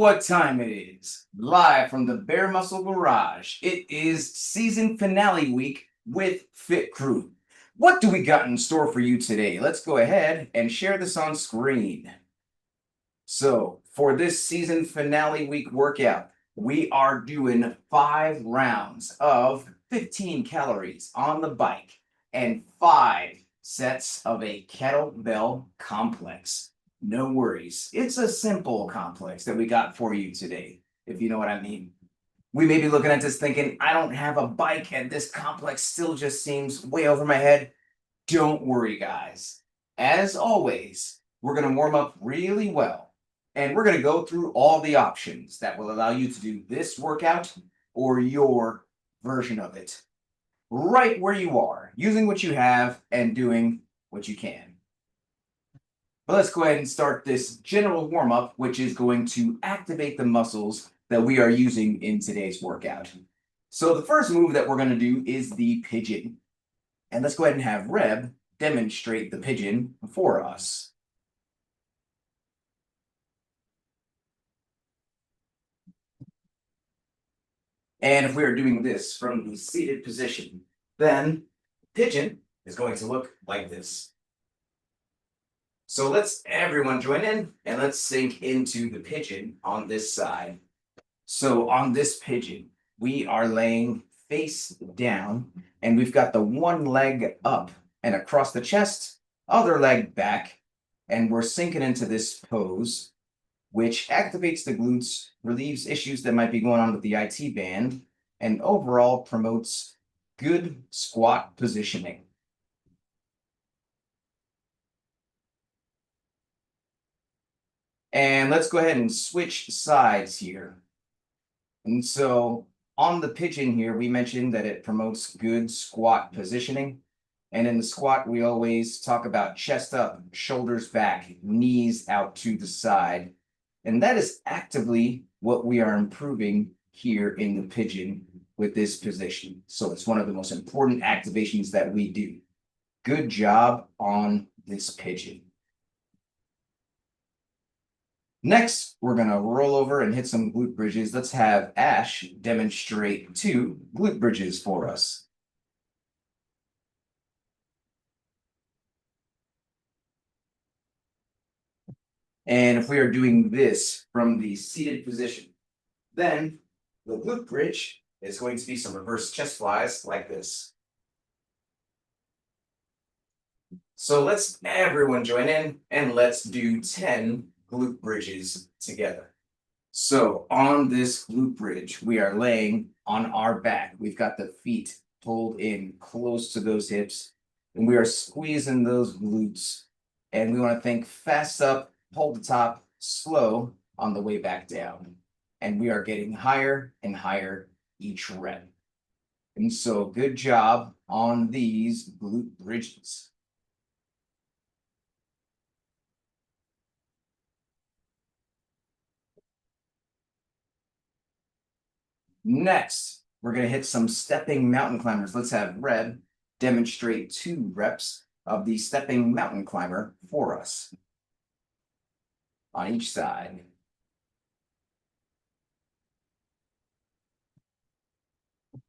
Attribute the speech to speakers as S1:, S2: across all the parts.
S1: what time it is. Live from the Bare Muscle Garage. It is season finale week with Fit Crew. What do we got in store for you today? Let's go ahead and share this on screen. So, for this season finale week workout, we are doing 5 rounds of 15 calories on the bike and 5 sets of a kettlebell complex. No worries. It's a simple complex that we got for you today, if you know what I mean. We may be looking at this thinking, I don't have a bike and this complex still just seems way over my head. Don't worry, guys. As always, we're going to warm up really well, and we're going to go through all the options that will allow you to do this workout or your version of it right where you are, using what you have and doing what you can. But let's go ahead and start this general warm-up, which is going to activate the muscles that we are using in today's workout. So the first move that we're going to do is the pigeon. And let's go ahead and have Reb demonstrate the pigeon for us. And if we are doing this from the seated position, then pigeon is going to look like this. So let's everyone join in and let's sink into the pigeon on this side. So on this pigeon, we are laying face down and we've got the one leg up and across the chest, other leg back, and we're sinking into this pose, which activates the glutes, relieves issues that might be going on with the IT band, and overall promotes good squat positioning. And let's go ahead and switch sides here. And so on the pigeon here, we mentioned that it promotes good squat positioning. And in the squat, we always talk about chest up, shoulders back, knees out to the side. And that is actively what we are improving here in the pigeon with this position. So it's one of the most important activations that we do. Good job on this pigeon. Next, we're going to roll over and hit some glute bridges. Let's have Ash demonstrate 2 glute bridges for us. And if we are doing this from the seated position, then the glute bridge is going to be some reverse chest flies like this. So let's everyone join in and let's do 10 glute bridges together. So on this glute bridge, we are laying on our back. We've got the feet pulled in close to those hips, and we are squeezing those glutes. And we want to think fast up, hold the top, slow on the way back down. And we are getting higher and higher each rep. And so good job on these glute bridges. Next, we're going to hit some stepping mountain climbers. Let's have Reb demonstrate 2 reps of the stepping mountain climber for us on each side.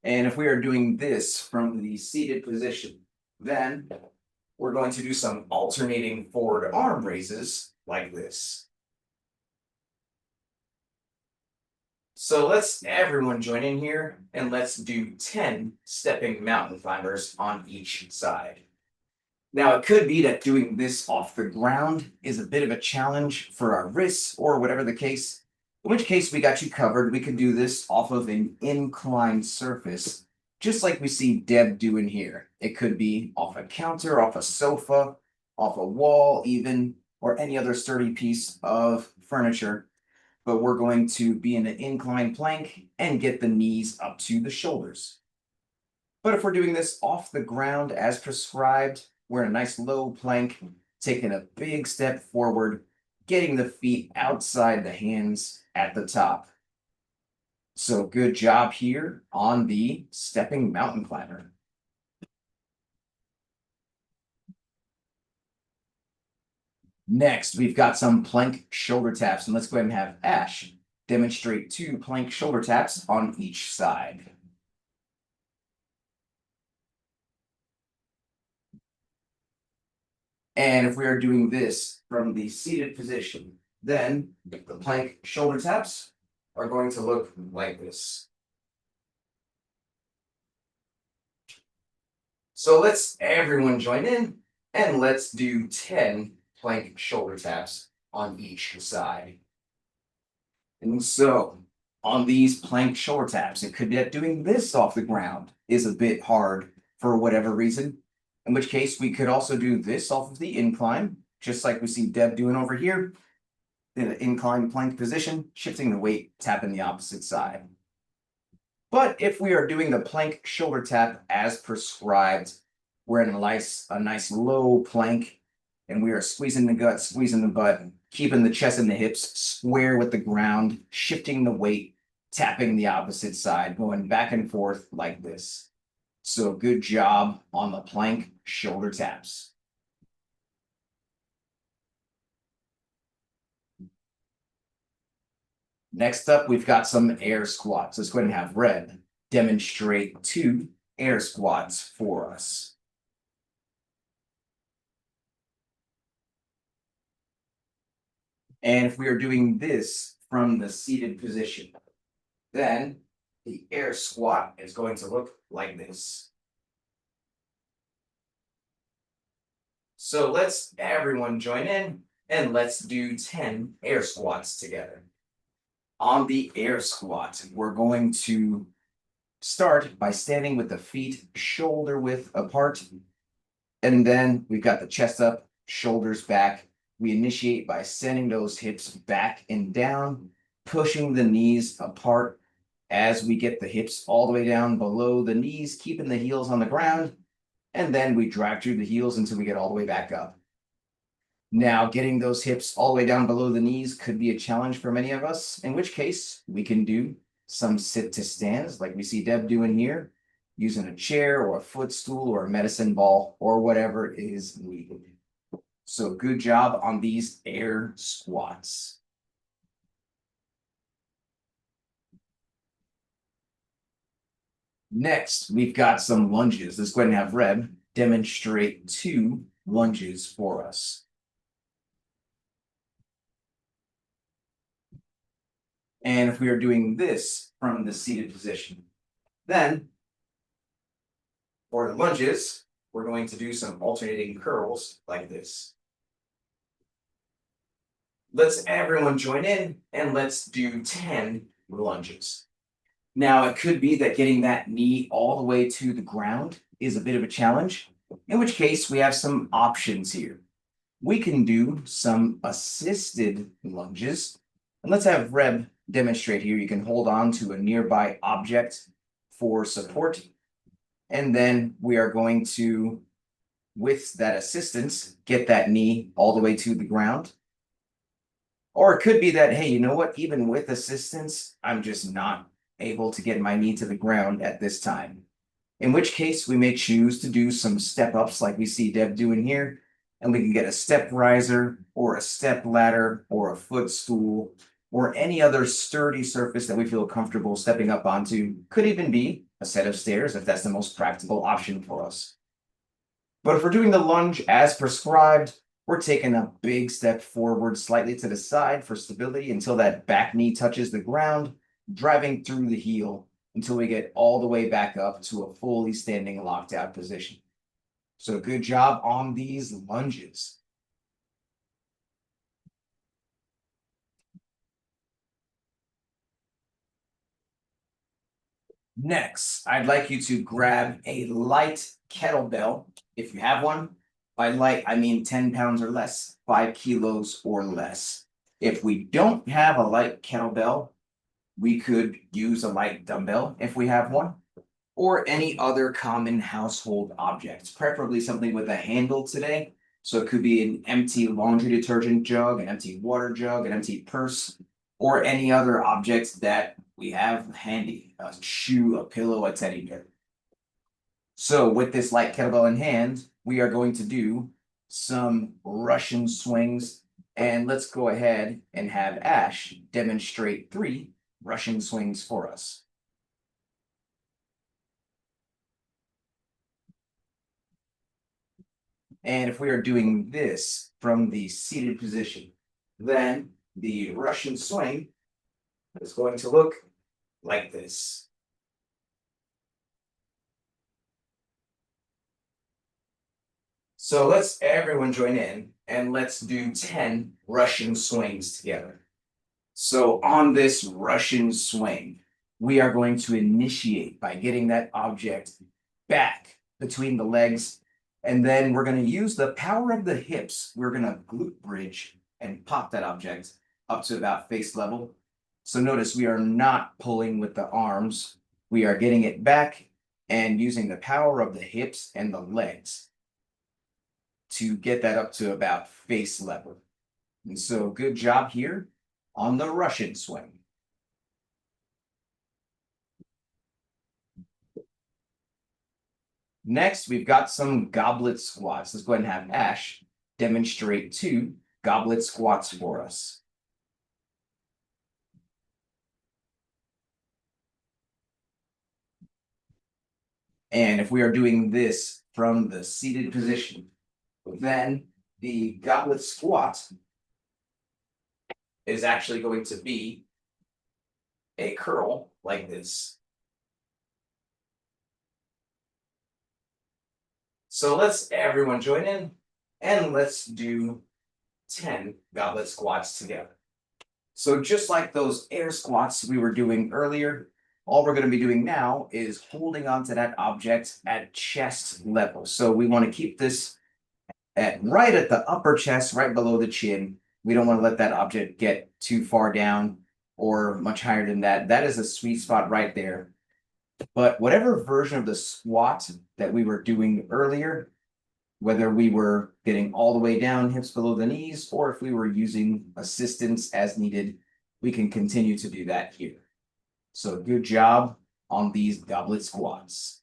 S1: And if we are doing this from the seated position, then we're going to do some alternating forward arm raises like this. So let's everyone join in here and let's do 10 stepping mountain climbers on each side. Now, it could be that doing this off the ground is a bit of a challenge for our wrists or whatever the case, in which case we got you covered. We could do this off of an inclined surface, just like we see Deb doing here. It could be off a counter, off a sofa, off a wall even, or any other sturdy piece of furniture. But we're going to be in an inclined plank and get the knees up to the shoulders. But if we're doing this off the ground as prescribed, we're in a nice low plank, taking a big step forward, getting the feet outside the hands at the top. So good job here on the stepping mountain climber. Next, we've got some plank shoulder taps, and let's go ahead and have Ash demonstrate 2 plank shoulder taps on each side. And if we are doing this from the seated position, then the plank shoulder taps are going to look like this. So let's everyone join in and let's do 10 plank shoulder taps on each side. And so on these plank shoulder taps, it could be that doing this off the ground is a bit hard for whatever reason, in which case we could also do this off of the incline, just like we see Deb doing over here, in an incline plank position, shifting the weight, tapping the opposite side. But if we are doing the plank shoulder tap as prescribed, we're in a nice low plank, and we are squeezing the gut, squeezing the butt, keeping the chest and the hips square with the ground, shifting the weight, tapping the opposite side, going back and forth like this. So good job on the plank shoulder taps. Next up, we've got some air squats. Let's go ahead and have Red demonstrate 2 air squats for us. And if we are doing this from the seated position, then the air squat is going to look like this. So let's everyone join in and let's do 10 air squats together. On the air squat, we're going to start by standing with the feet shoulder width apart. And then we've got the chest up, shoulders back. We initiate by sending those hips back and down, pushing the knees apart as we get the hips all the way down below the knees, keeping the heels on the ground. And then we drag through the heels until we get all the way back up. Now, getting those hips all the way down below the knees could be a challenge for many of us, in which case we can do some sit to stands like we see Deb doing here, using a chair or a footstool or a medicine ball or whatever is needed. So good job on these air squats. Next, we've got some lunges. Let's go ahead and have Red demonstrate 2 lunges for us. And if we are doing this from the seated position, then for the lunges, we're going to do some alternating curls like this. Let's everyone join in and let's do 10 lunges. Now, it could be that getting that knee all the way to the ground is a bit of a challenge, in which case we have some options here. We can do some assisted lunges. And let's have Reb demonstrate here. You can hold on to a nearby object for support. And then we are going to, with that assistance, get that knee all the way to the ground. Or it could be that, hey, you know what? Even with assistance, I'm just not able to get my knee to the ground at this time. In which case, we may choose to do some step ups like we see Deb doing here. And we can get a step riser or a step ladder or a footstool or any other sturdy surface that we feel comfortable stepping up onto. Could even be a set of stairs if that's the most practical option for us. But if we're doing the lunge as prescribed, we're taking a big step forward slightly to the side for stability until that back knee touches the ground, driving through the heel until we get all the way back up to a fully standing locked out position. So good job on these lunges. Next, I'd like you to grab a light kettlebell if you have one. By light, I mean 10 pounds or less, 5 kilos or less. If we don't have a light kettlebell, we could use a light dumbbell if we have one, or any other common household object, preferably something with a handle today. So it could be an empty laundry detergent jug, an empty water jug, an empty purse, or any other object that we have handy, a shoe, a pillow, a teddy bear. So with this light kettlebell in hand, we are going to do some Russian swings And let's go ahead and have Ash demonstrate 3 Russian swings for us. And if we are doing this from the seated position, then the Russian swing is going to look like this. So let's everyone join in and let's do 10 Russian swings together. So on this Russian swing, we are going to initiate by getting that object back between the legs. And then we're going to use the power of the hips. We're going to glute bridge and pop that object up to about face level. So notice we are not pulling with the arms. We are getting it back and using the power of the hips and the legs to get that up to about face level. And so good job here on the Russian swing. Next, we've got some goblet squats. Let's go ahead and have Ash demonstrate 2 goblet squats for us. And if we are doing this from the seated position, then the goblet squat is actually going to be a curl like this. So let's everyone join in and let's do 10 goblet squats together. So just like those air squats we were doing earlier, all we're going to be doing now is holding onto that object at chest level. So we want to keep this right at the upper chest, right below the chin. We don't want to let that object get too far down or much higher than that. That is a sweet spot right there. But whatever version of the squat that we were doing earlier, whether we were getting all the way down, hips below the knees, or if we were using assistance as needed, we can continue to do that here. So good job on these goblet squats.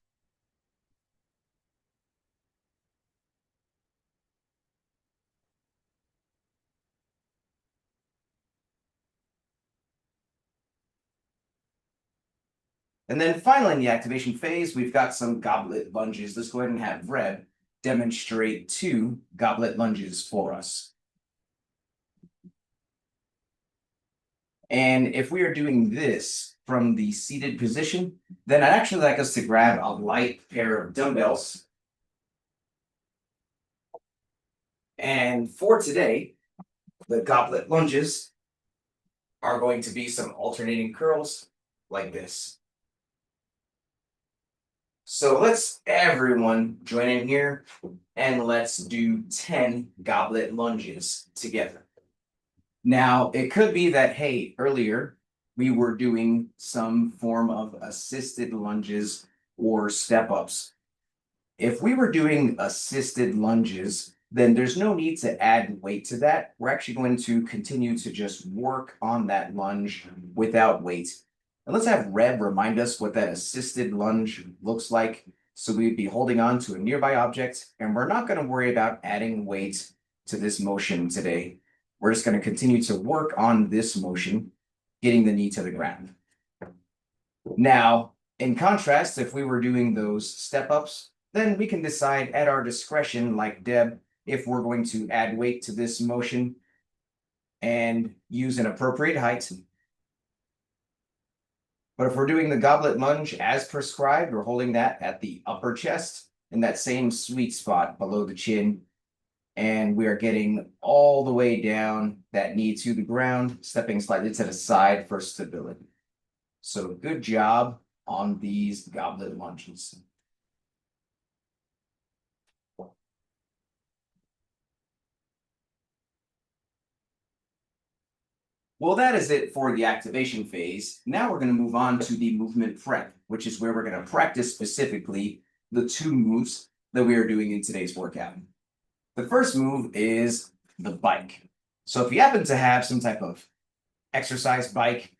S1: And then finally in the activation phase, we've got some goblet lunges. Let's go ahead and have Reb demonstrate 2 goblet lunges for us. And if we are doing this from the seated position, then I'd actually like us to grab a light pair of dumbbells. And for today, the goblet lunges are going to be some alternating curls like this. So let's everyone join in here and let's do 10 goblet lunges together. Now, it could be that, hey, earlier we were doing some form of assisted lunges or step ups. If we were doing assisted lunges, then there's no need to add weight to that. We're actually going to continue to just work on that lunge without weight. And let's have Reb remind us what that assisted lunge looks like. So we'd be holding on to a nearby object, and we're not going to worry about adding weight to this motion today. We're just going to continue to work on this motion, getting the knee to the ground. Now, in contrast, if we were doing those step ups, then we can decide at our discretion, like Deb, if we're going to add weight to this motion and use an appropriate height. But if we're doing the goblet lunge as prescribed, we're holding that at the upper chest in that same sweet spot below the chin. And we are getting all the way down that knee to the ground, stepping slightly to the side for stability. So good job on these goblet lunges. Well, that is it for the activation phase. Now we're going to move on to the movement prep, which is where we're going to practice specifically the 2 moves that we are doing in today's workout. The first move is the bike. So if you happen to have some type of exercise bike,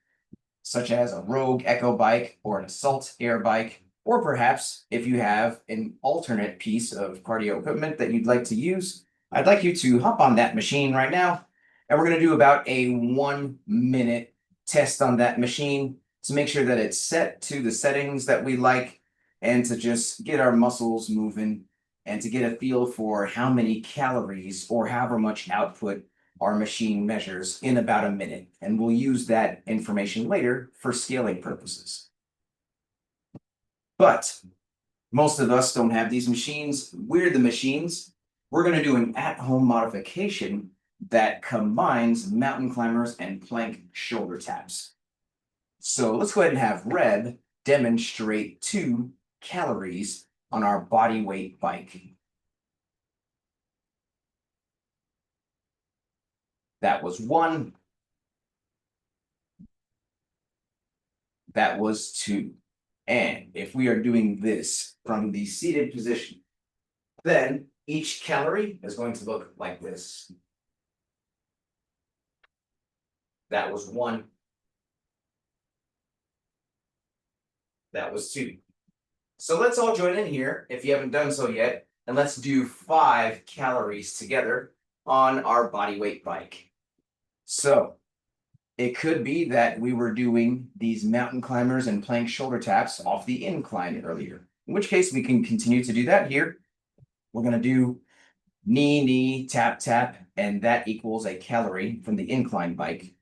S1: such as a Rogue Echo bike or an Assault Air bike, or perhaps if you have an alternate piece of cardio equipment that you'd like to use, I'd like you to hop on that machine right now And we're going to do about a 1 minute test on that machine to make sure that it's set to the settings that we like and to just get our muscles moving and to get a feel for how many calories or however much output our machine measures in about a minute. And we'll use that information later for scaling purposes. But most of us don't have these machines. We're the machines. We're going to do an at-home modification that combines mountain climbers and plank shoulder taps. So let's go ahead and have Reb demonstrate 2 calories on our body weight bike. That was 1. That was 2. And if we are doing this from the seated position, then each calorie is going to look like this. That was 1. That was 2. So let's all join in here, if you haven't done so yet, and let's do 5 calories together on our body weight bike. So it could be that we were doing these mountain climbers and plank shoulder taps off the incline earlier, in which case we can continue to do that here. We're going to do knee, knee, tap, tap, and that equals a calorie from the incline bike.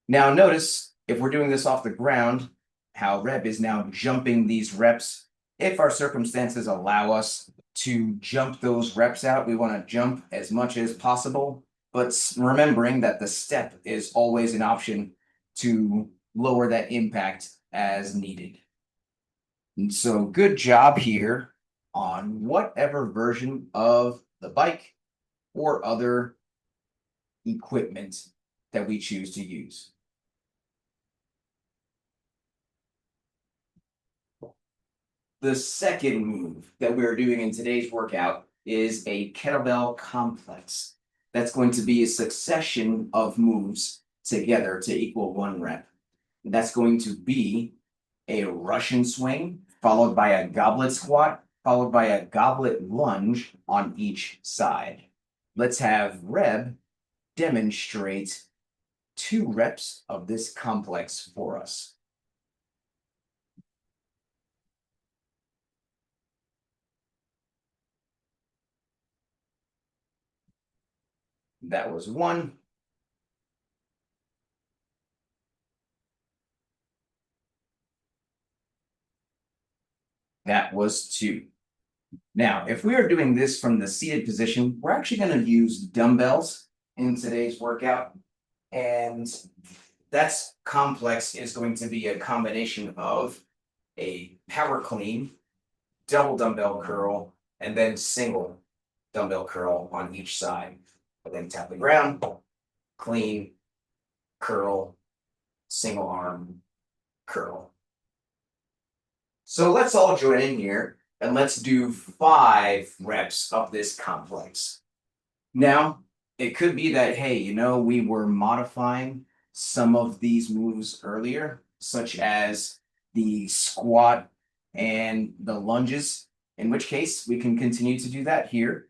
S1: Now notice, if we're doing this off the ground, how Reb is now jumping these reps. If our circumstances allow us to jump those reps out, we want to jump as much as possible, but remembering that the step is always an option to lower that impact as needed. And so good job here on whatever version of the bike or other equipment that we choose to use. The second move that we're doing in today's workout is a kettlebell complex. That's going to be a succession of moves together to equal 1 rep. That's going to be a Russian swing, followed by a goblet squat, followed by a goblet lunge on each side. Let's have Reb demonstrate 2 reps of this complex for us. That was 1. That was 2. Now, if we are doing this from the seated position, we're actually going to use dumbbells in today's workout. And that's complex is going to be a combination of a power clean, double dumbbell curl, and then single dumbbell curl on each side. And then tap the ground, clean, curl, single arm, curl. So let's all join in here and let's do 5 reps of this complex. Now, it could be that, hey, we were modifying some of these moves earlier, such as the squat and the lunges, in which case we can continue to do that here.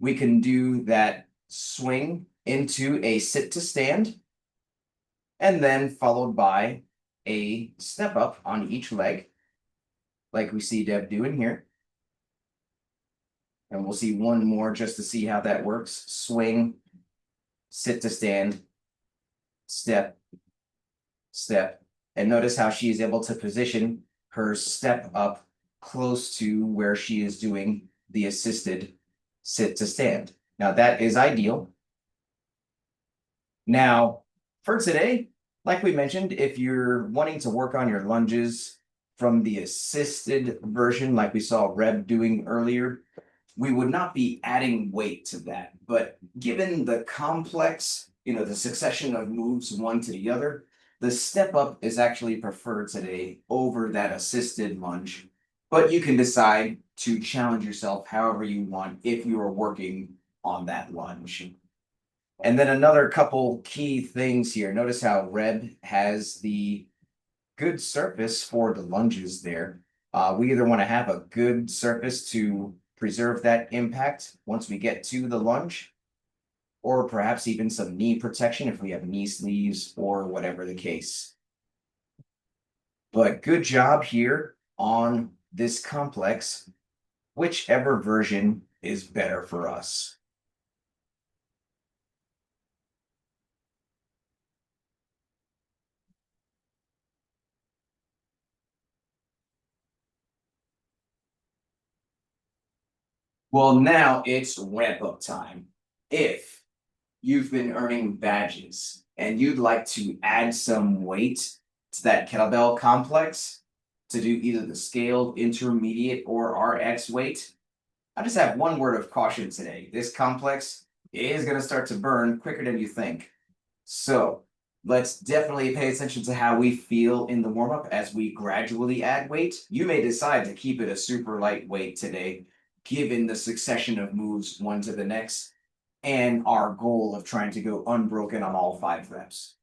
S1: We can do that swing into a sit to stand, and then followed by a step up on each leg, like we see Deb doing here. And we'll see 1 more just to see how that works. Swing, sit to stand, step, step. And notice how she is able to position her step up close to where she is doing the assisted sit to stand. Now that is ideal. Now, for today, like we mentioned, if you're wanting to work on your lunges from the assisted version, like we saw Reb doing earlier, we would not be adding weight to that. But given the complex, the succession of moves one to the other, the step up is actually preferred today over that assisted lunge. But you can decide to challenge yourself however you want if you are working on that lunge. And then another couple key things here. Notice how Reb has the good surface for the lunges there. We either want to have a good surface to preserve that impact once we get to the lunge, or perhaps even some knee protection if we have knee sleeves or whatever the case. But good job here on this complex, whichever version is better for us. Well, now it's ramp up time. If you've been earning badges and you'd like to add some weight to that kettlebell complex to do either the scaled, intermediate, or RX weight, I just have one word of caution today. This complex is going to start to burn quicker than you think. So let's definitely pay attention to how we feel in the warm up as we gradually add weight. You may decide to keep it a super light weight today, given the succession of moves one to the next and our goal of trying to go unbroken on all 5 reps.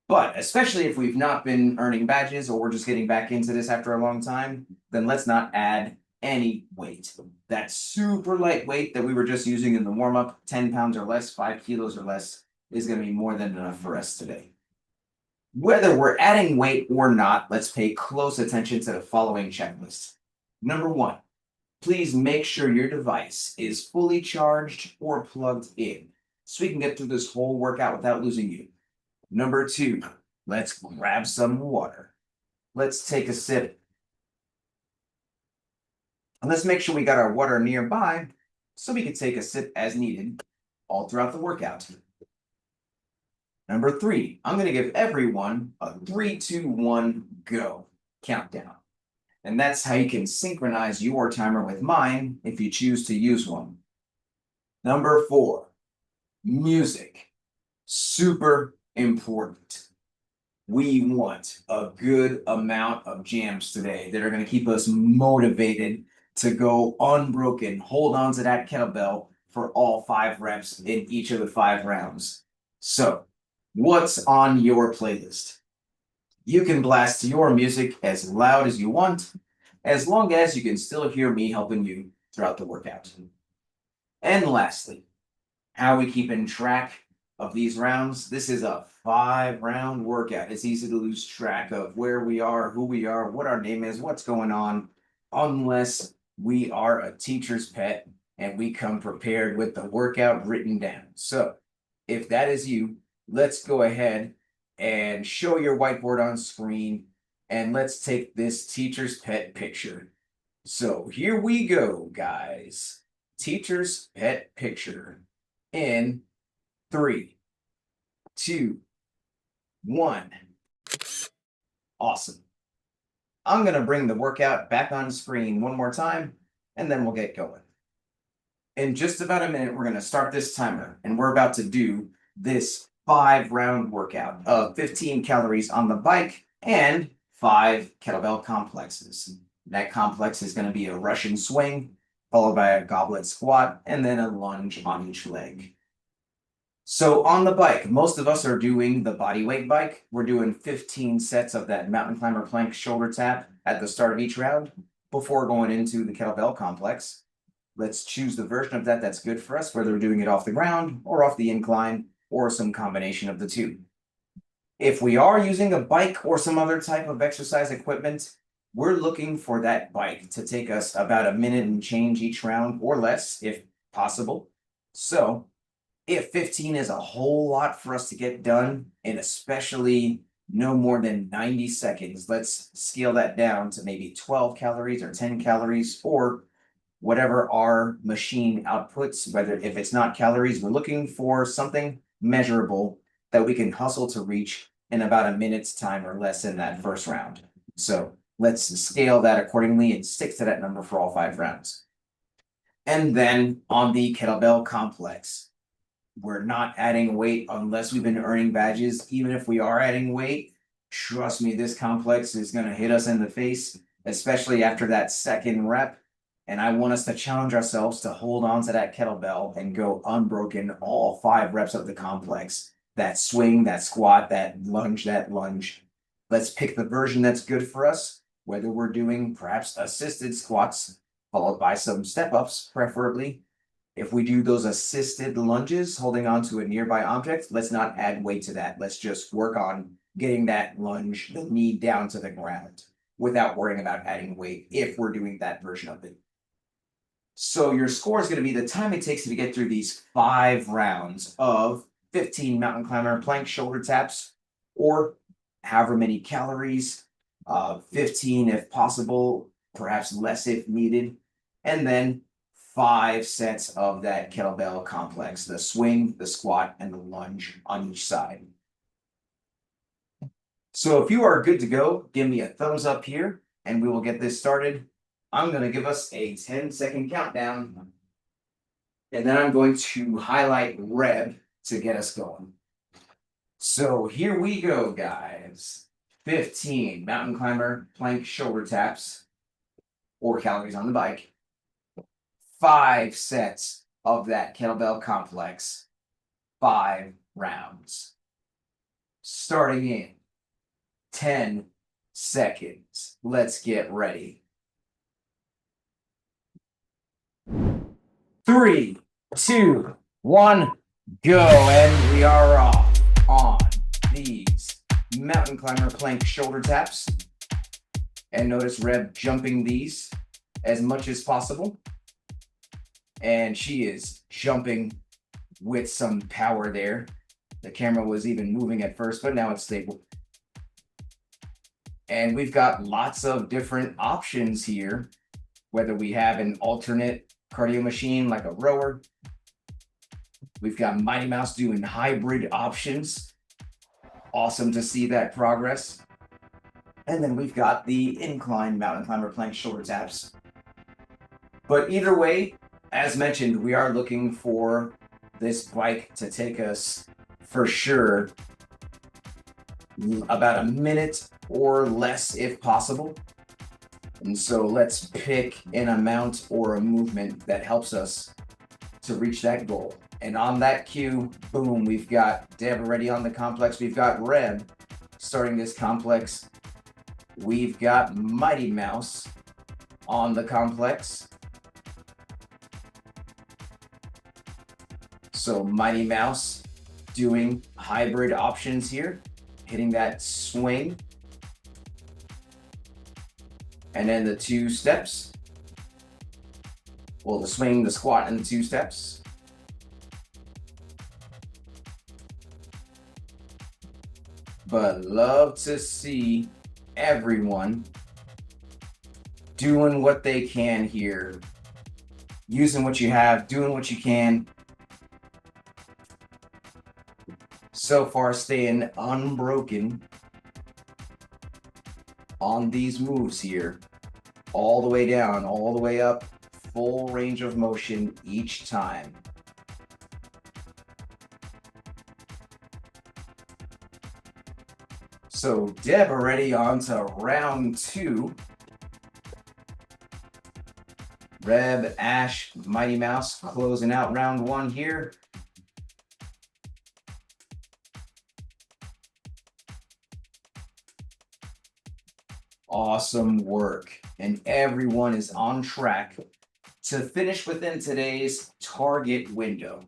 S1: But especially if we've not been earning badges or we're just getting back into this after a long time, then let's not add any weight. That super light weight that we were just using in the warm up, 10 pounds or less, 5 kilos or less, is going to be more than enough for us today. Whether we're adding weight or not, let's pay close attention to the following checklist. Number 1, please make sure your device is fully charged or plugged in so we can get through this whole workout without losing you. Number 2, let's grab some water. Let's take a sip. And let's make sure we got our water nearby so we can take a sip as needed all throughout the workout. Number 3, I'm going to give everyone a 3, 2, 1, go countdown. And that's how you can synchronize your timer with mine if you choose to use one. Number 4, music. Super important. We want a good amount of jams today that are going to keep us motivated to go unbroken, hold on to that kettlebell for all 5 reps in each of the 5 rounds. So, what's on your playlist? You can blast your music as loud as you want, as long as you can still hear me helping you throughout the workout. And lastly, how we keep in track of these rounds. This is a 5-round workout. It's easy to lose track of where we are, who we are, what our name is, what's going on, unless we are a teacher's pet and we come prepared with the workout written down. So if that is you, let's go ahead and show your whiteboard on screen and let's take this teacher's pet picture. So here we go, guys. Teacher's pet picture in 3, 2, 1. Awesome. I'm going to bring the workout back on screen one more time, and then we'll get going. In just about a minute, we're going to start this timer, and we're about to do this 5-round workout of 15 calories on the bike and 5 kettlebell complexes. That complex is going to be a Russian swing, followed by a goblet squat, and then a lunge on each leg. So on the bike, most of us are doing the body weight bike. We're doing 15 sets of that mountain climber plank shoulder tap at the start of each round before going into the kettlebell complex. Let's choose the version of that that's good for us, whether we're doing it off the ground or off the incline or some combination of the two. If we are using a bike or some other type of exercise equipment, we're looking for that bike to take us about a minute and change each round or less if possible. So if 15 is a whole lot for us to get done, and especially no more than 90 seconds, let's scale that down to maybe 12 calories or 10 calories or whatever our machine outputs. Whether if it's not calories, we're looking for something measurable that we can hustle to reach in about a minute's time or less in that first round. So let's scale that accordingly and stick to that number for all 5 rounds. And then on the kettlebell complex, we're not adding weight unless we've been earning badges. Even if we are adding weight, trust me, this complex is going to hit us in the face, especially after that second rep. And I want us to challenge ourselves to hold on to that kettlebell and go unbroken all 5 reps of the complex. That swing, that squat, that lunge, that lunge. Let's pick the version that's good for us, whether we're doing perhaps assisted squats, followed by some step-ups, preferably. If we do those assisted lunges, holding on to a nearby object, let's not add weight to that. Let's just work on getting that lunge, the knee down to the ground without worrying about adding weight if we're doing that version of it. So your score is going to be the time it takes to get through these 5 rounds of 15 mountain climber plank shoulder taps, or however many calories, 15 if possible, perhaps less if needed, and then 5 sets of that kettlebell complex, the swing, the squat, and the lunge on each side. So if you are good to go, give me a thumbs up here and we will get this started. I'm going to give us a 10-second countdown, and then I'm going to highlight red to get us going. So here we go, guys. 15 mountain climber plank shoulder taps, or calories on the bike. 5 sets of that kettlebell complex, 5 rounds. Starting in 10 seconds. Let's get ready. 3, 2, 1, go. And we are off on these mountain climber plank shoulder taps. And notice Reb jumping these as much as possible. And she is jumping with some power there. The camera was even moving at first, but now it's stable. And we've got lots of different options here, whether we have an alternate cardio machine like a rower. We've got Mighty Mouse doing hybrid options. Awesome to see that progress. And then we've got the incline mountain climber plank shoulder taps. But either way, as mentioned, we are looking for this bike to take us for sure about a minute or less if possible. And so let's pick an amount or a movement that helps us to reach that goal. And on that cue, boom, we've got Deb already on the complex. We've got Reb starting this complex. We've got Mighty Mouse on the complex. So Mighty Mouse doing hybrid options here, hitting that swing. And then the 2 steps. Well, the swing, the squat, and the 2 steps. But love to see everyone doing what they can here. Using what you have, doing what you can. So far, staying unbroken on these moves here, all the way down, all the way up, full range of motion each time. So Deb already on to round 2. Reb, Ash, Mighty Mouse closing out round 1 here. Awesome work. And everyone is on track to finish within today's target window.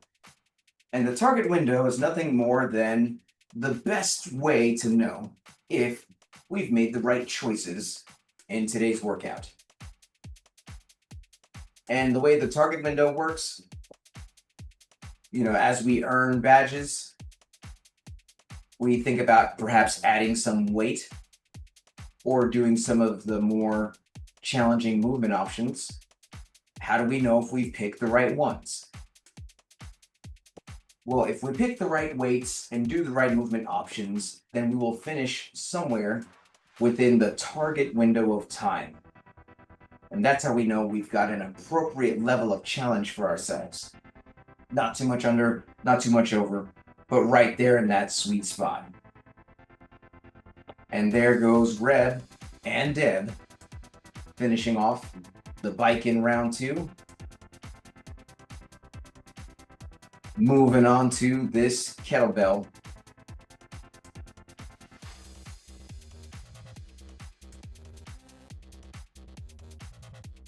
S1: And the target window is nothing more than the best way to know if we've made the right choices in today's workout. And the way the target window works, as we earn badges, we think about perhaps adding some weight or doing some of the more challenging movement options. How do we know if we've picked the right ones? Well, if we pick the right weights and do the right movement options, then we will finish somewhere within the target window of time. And that's how we know we've got an appropriate level of challenge for ourselves. Not too much under, not too much over, but right there in that sweet spot. And there goes Reb and Deb finishing off the bike in round 2. Moving on to this kettlebell.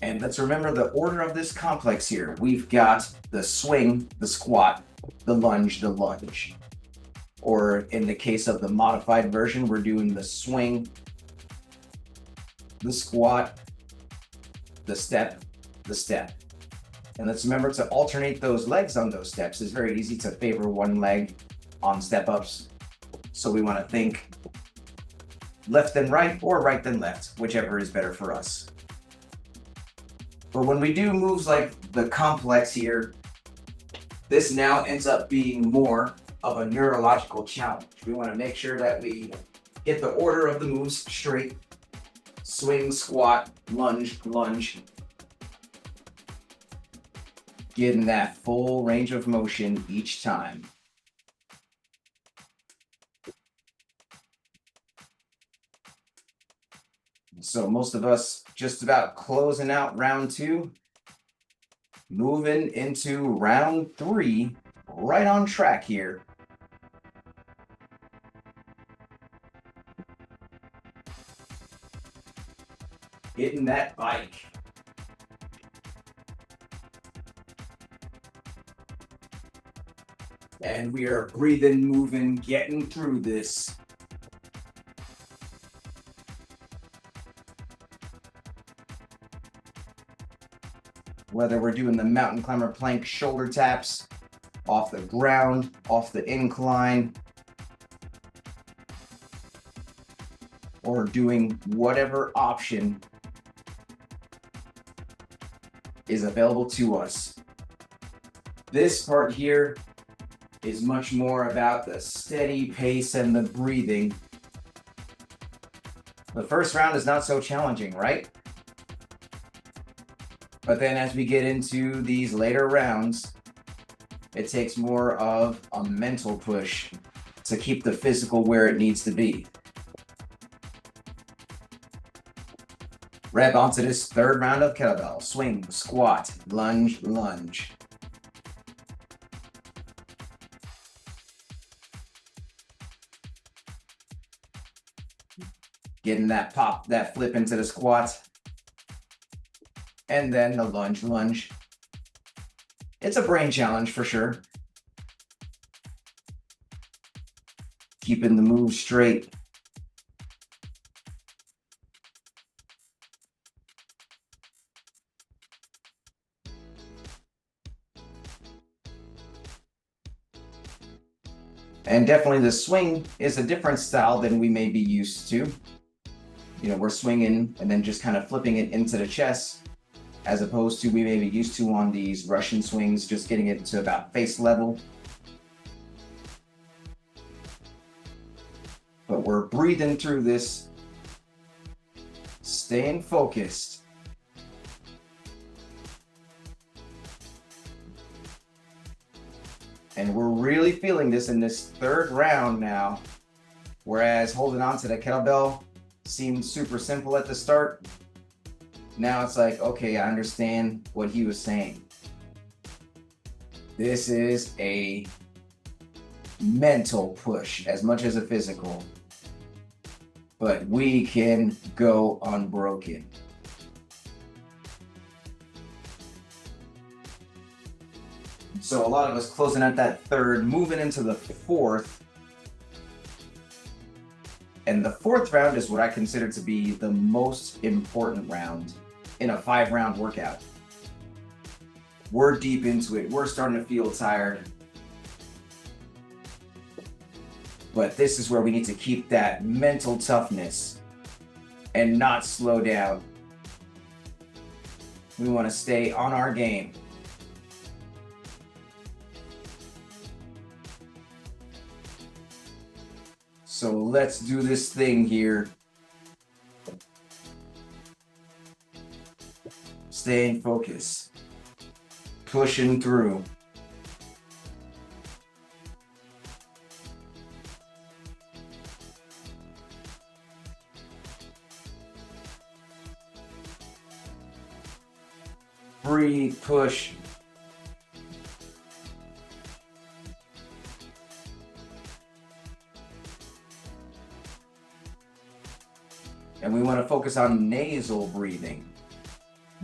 S1: And And let's remember the order of this complex here. We've got the swing, the squat, the lunge, the lunge. Or in the case of the modified version, we're doing the swing, the squat, the step, the step. And let's remember to alternate those legs on those steps. It's very easy to favor one leg on step ups. So we want to think left then right or right then left, whichever is better for us. But when we do moves like the complex here, this now ends up being more of a neurological challenge. We want to make sure that we get the order of the moves straight. Swing, squat, lunge, lunge. Getting that full range of motion each time. So most of us just about closing out round 2, moving into round 3, right on track here. Hitting that bike. And we are breathing, moving, getting through this. Whether we're doing the mountain climber plank shoulder taps, off the ground, off the incline, or doing whatever option is available to us. This part here is much more about the steady pace and the breathing. The first round is not so challenging, right? But then as we get into these later rounds, it takes more of a mental push to keep the physical where it needs to be. Rev onto this third round of kettlebell. Swing, squat, lunge, lunge. Getting that pop, that flip into the squat. And then the lunge, lunge. It's a brain challenge for sure. Keeping the move straight. And definitely the swing is a different style than we may be used to. You know, we're swinging and then just kind of flipping it into the chest, as opposed to we may be used to on these Russian swings, just getting it to about face level. But we're breathing through this, staying focused. And we're really feeling this in this third round now. Whereas holding on to the kettlebell seemed super simple at the start. Now it's like, okay, I understand what he was saying. This is a mental push as much as a physical. But we can go unbroken. So a lot of us closing out that third, moving into the fourth. And the fourth round is what I consider to be the most important round in a 5-round workout. We're deep into it. We're starting to feel tired. But this is where we need to keep that mental toughness and not slow down. We want to stay on our game. So let's do this thing here. Staying focused. Pushing through. Breathe, push. And we want to focus on nasal breathing.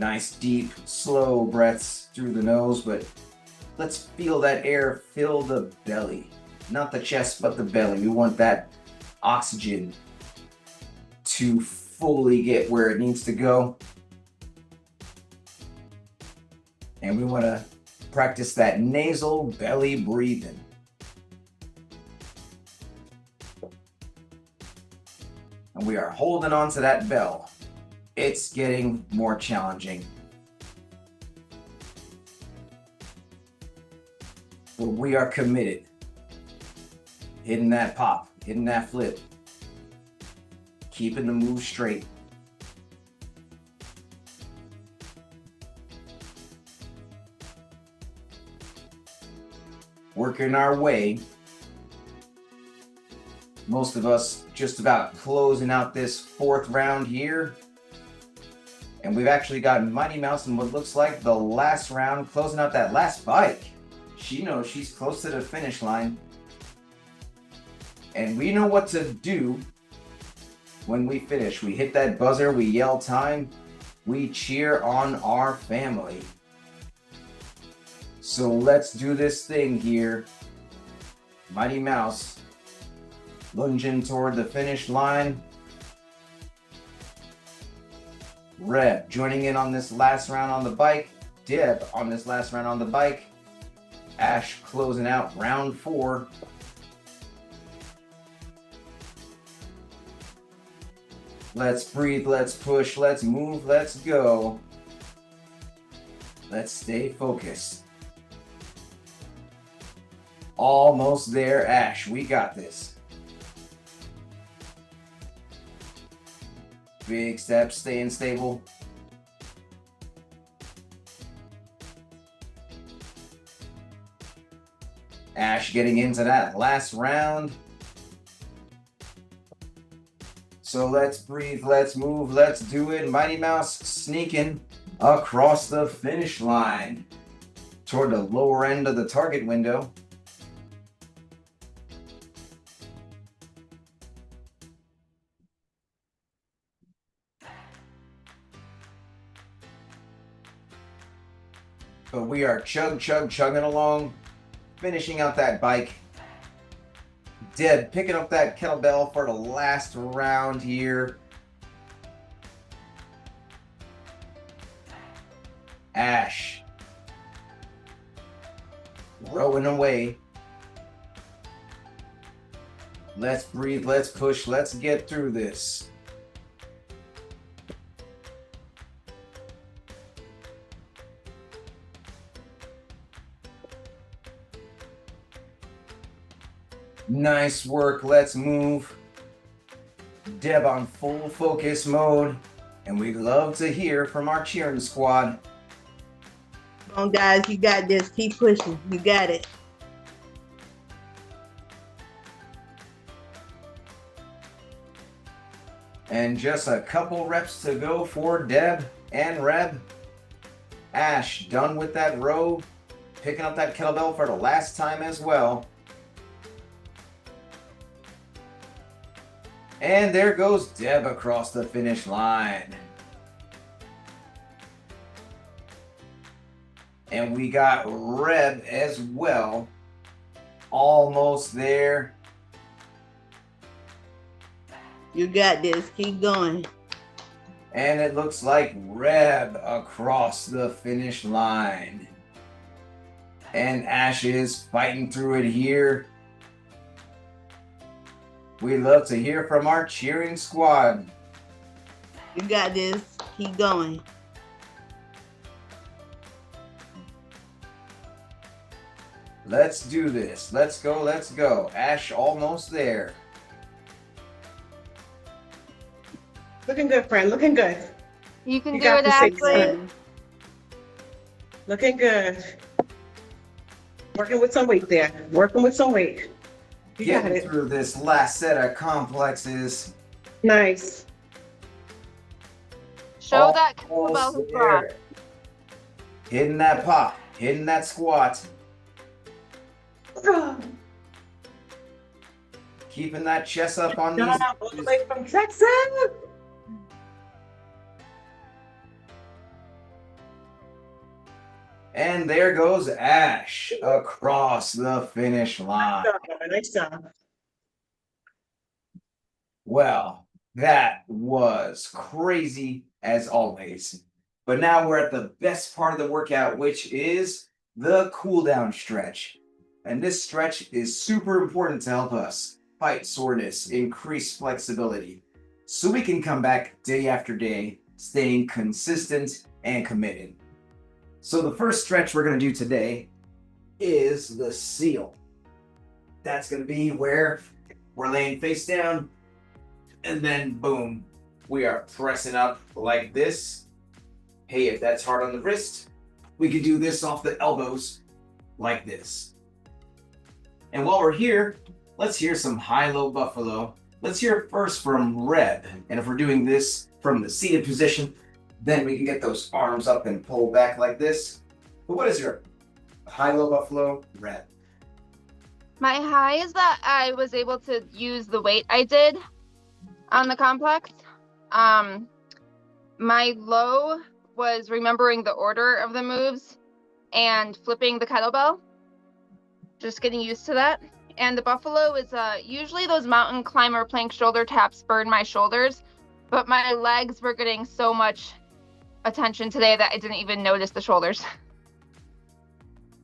S1: Nice, deep, slow breaths through the nose, but let's feel that air fill the belly. Not the chest, but the belly. We want that oxygen to fully get where it needs to go. And we want to practice that nasal belly breathing. And we are holding on to that bell. It's getting more challenging. But we are committed. Hitting that pop, hitting that flip. Keeping the move straight. Working our way. Most of us just about closing out this fourth round here. And we've actually got Mighty Mouse in what looks like the last round, closing out that last bike. She knows she's close to the finish line. And we know what to do when we finish. We hit that buzzer, we yell time, we cheer on our family. So let's do this thing here. Mighty Mouse lunging toward the finish line. Reb joining in on this last round on the bike. Deb on this last round on the bike. Ash closing out round 4. Let's breathe, let's push, let's move, let's go. Let's stay focused. Almost there, Ash. We got this. Big steps, staying stable. Ash getting into that last round. So let's breathe, let's move, let's do it. Mighty Mouse sneaking across the finish line toward the lower end of the target window. But we are chugging along, finishing out that bike. Deb picking up that kettlebell for the last round here. Ash rowing away. Let's breathe, let's push, let's get through this. Nice work, let's move. Deb on full focus mode, and we'd love to hear from our cheering squad.
S2: Come on, guys, you got this. Keep pushing. You got it.
S1: And just a couple reps to go for Deb and Reb. Ash done with that row, picking up that kettlebell for the last time as well. And there goes Deb across the finish line. And we got Reb as well. Almost there.
S2: You got this. Keep going.
S1: And it looks like Reb across the finish line. And Ash is fighting through it here. We'd love to hear from our cheering squad.
S2: You got this. Keep going.
S1: Let's do this. Let's go, let's go. Ash almost there.
S3: Looking good, friend. Looking good.
S4: You can
S3: You
S4: do
S3: got
S4: it,
S3: this,
S4: Ashley.
S3: Ashley. Looking good. Working with some weight there. Working with some weight. You got
S1: Getting
S3: it.
S1: through this last set of complexes.
S3: Nice.
S4: Show that kettlebell
S1: Almost
S4: who's
S1: there.
S4: rock.
S1: Hitting that pop, hitting that squat, keeping that chest up on these.
S3: All the way from Texas.
S1: And there goes Ash across the finish line.
S3: Nice job.
S1: Well, that was crazy as always. But now we're at the best part of the workout, which is the cool down stretch. And this stretch is super important to help us fight soreness, increase flexibility, so we can come back day after day, staying consistent and committed. So the first stretch we're going to do today is the seal. That's going to be where we're laying face down, and then boom, we are pressing up like this. Hey, if that's hard on the wrist, we could do this off the elbows like this. And while we're here, let's hear some high-low buffalo. Let's hear it first from Reb. And if we're doing this from the seated position, then we can get those arms up and pull back like this. But what is your high-low buffalo, Reb?
S4: My high is that I was able to use the weight I did on the complex. My low was remembering the order of the moves and flipping the kettlebell. Just getting used to that. And the buffalo is usually those mountain climber plank shoulder taps burn my shoulders, but my legs were getting so much attention today that I didn't even notice the shoulders.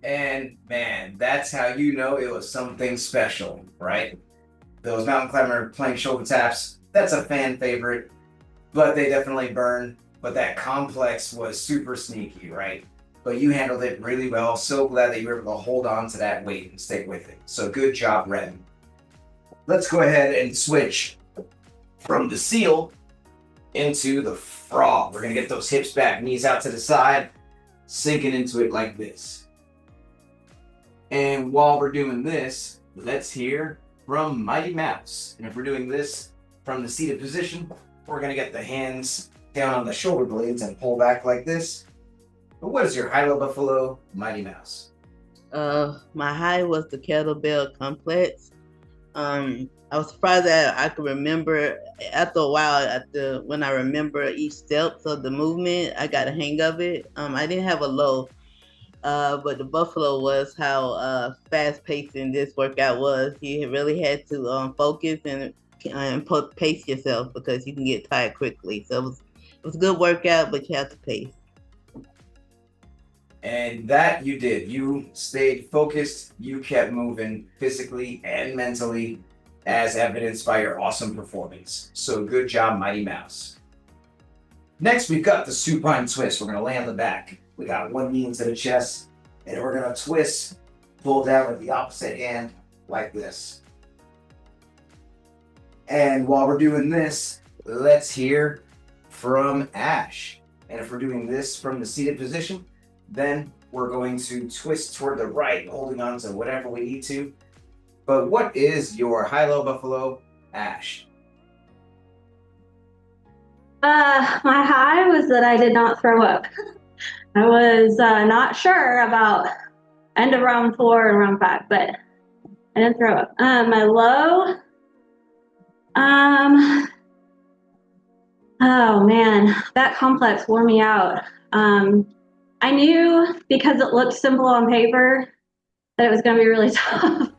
S1: And man, that's how you know it was something special, right? Those mountain climber plank shoulder taps, that's a fan favorite, but they definitely burn. But that complex was super sneaky, right? But you handled it really well. So glad that you were able to hold on to that weight and stick with it. So good job, Red. Let's go ahead and switch from the seal into the frog. We're gonna get those hips back, knees out to the side, sinking into it like this. And while we're doing this, let's hear from Mighty Mouse. And if we're doing this from the seated position, we're gonna get the hands down on the shoulder blades and pull back like this. But what is your high-low buffalo, Mighty Mouse?
S2: My high was the kettlebell complex. I was surprised that I could remember after a while, when I remember each step of the movement, I got a hang of it. I didn't have a low, but the buffalo was how fast-paced this workout was. You really had to focus and pace yourself because you can get tired quickly. So it was a good workout, but you have to pace.
S1: And that you did. You stayed focused. You kept moving physically and mentally, as evidenced by your awesome performance. So good job, Mighty Mouse. Next, we've got the supine twist. We're going to lay on the back. We got one knee into the chest, and we're going to twist, pull down with the opposite hand like this. And while we're doing this, let's hear from Ash. And if we're doing this from the seated position, then we're going to twist toward the right, holding on to whatever we need to. But what is your high-low buffalo, Ash?
S5: My high was that I did not throw up. I was not sure about end of round 4 and round 5, but I didn't throw up. My low, oh man, that complex wore me out. I knew because it looked simple on paper that it was going to be really tough.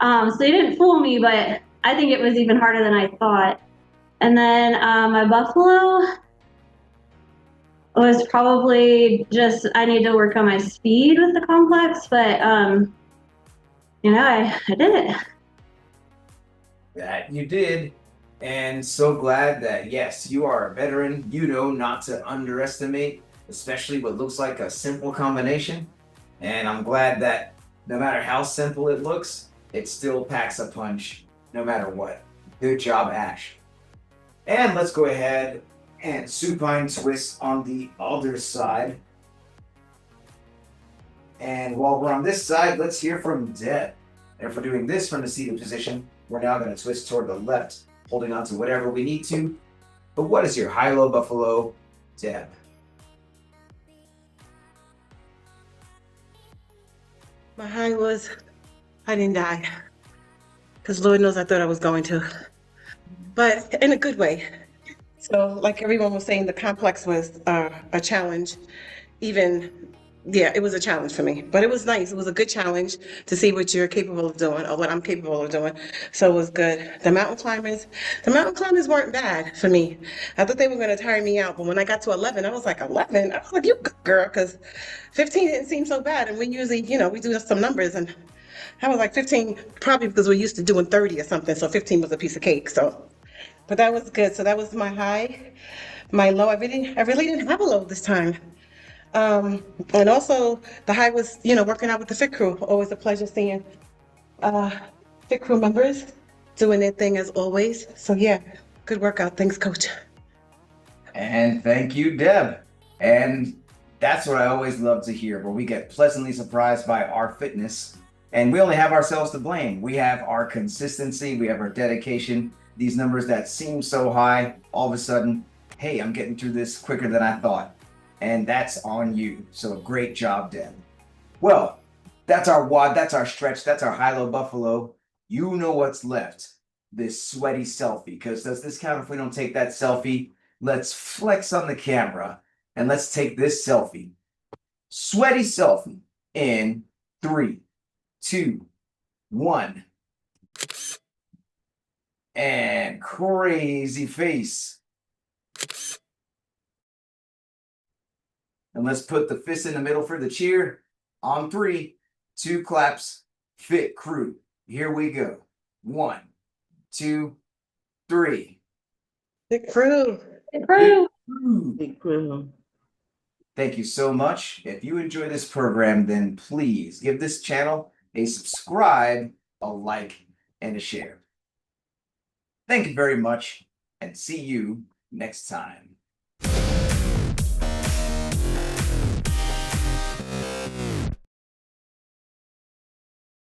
S5: So they didn't fool me, but I think it was even harder than I thought. And then my buffalo was probably just, I need to work on my speed with the complex, but I did it.
S1: That you did. And so glad that, yes, you are a veteran. You know not to underestimate, especially what looks like a simple combination. And I'm glad that no matter how simple it looks, it still packs a punch no matter what. Good job, Ash. And let's go ahead and supine twist on the other side. And while we're on this side, let's hear from Deb. And if we're doing this from the seated position, we're now going to twist toward the left, holding on to whatever we need to. But what is your high-low buffalo, Deb?
S3: My high was, I didn't die. Because Lord knows I thought I was going to. But in a good way. So like everyone was saying, the complex was a challenge. Even yeah, it was a challenge for me, but it was nice. It was a good challenge to see what you're capable of doing or what I'm capable of doing. So it was good. The mountain climbers weren't bad for me. I thought they were going to tire me out, but when I got to 11, I was like, 11? I was like, you good girl, because 15 didn't seem so bad. And we usually, we do some numbers, and I was like 15, probably because we're used to doing 30 or something. So 15 was a piece of cake. So, but that was good. So that was my high. My low, I really didn't have a low this time. And also the high was, working out with the Fit Crew. Always a pleasure seeing uh, Fit Crew members doing their thing as always. So yeah, good workout. Thanks, Coach.
S1: And thank you, Deb. And that's what I always love to hear, where we get pleasantly surprised by our fitness. And we only have ourselves to blame. We have our consistency, we have our dedication. These numbers that seem so high, all of a sudden, hey, I'm getting through this quicker than I thought. And that's on you. So great job, Deb. Well, that's our WOD, that's our stretch, that's our high-low buffalo. You know what's left. This sweaty selfie. Because does this count if we don't take that selfie? Let's flex on the camera and let's take this selfie. Sweaty selfie in 3, 2, 1. And crazy face. And let's put the fist in the middle for the cheer. On 3, 2 claps, Fit Crew. Here we go. 1, 2, 3.
S3: Fit Crew.
S5: Fit Crew.
S2: Big crew.
S1: Thank you so much. If you enjoy this program, then please give this channel a subscribe, a like, and a share. Thank you very much, and see you next time.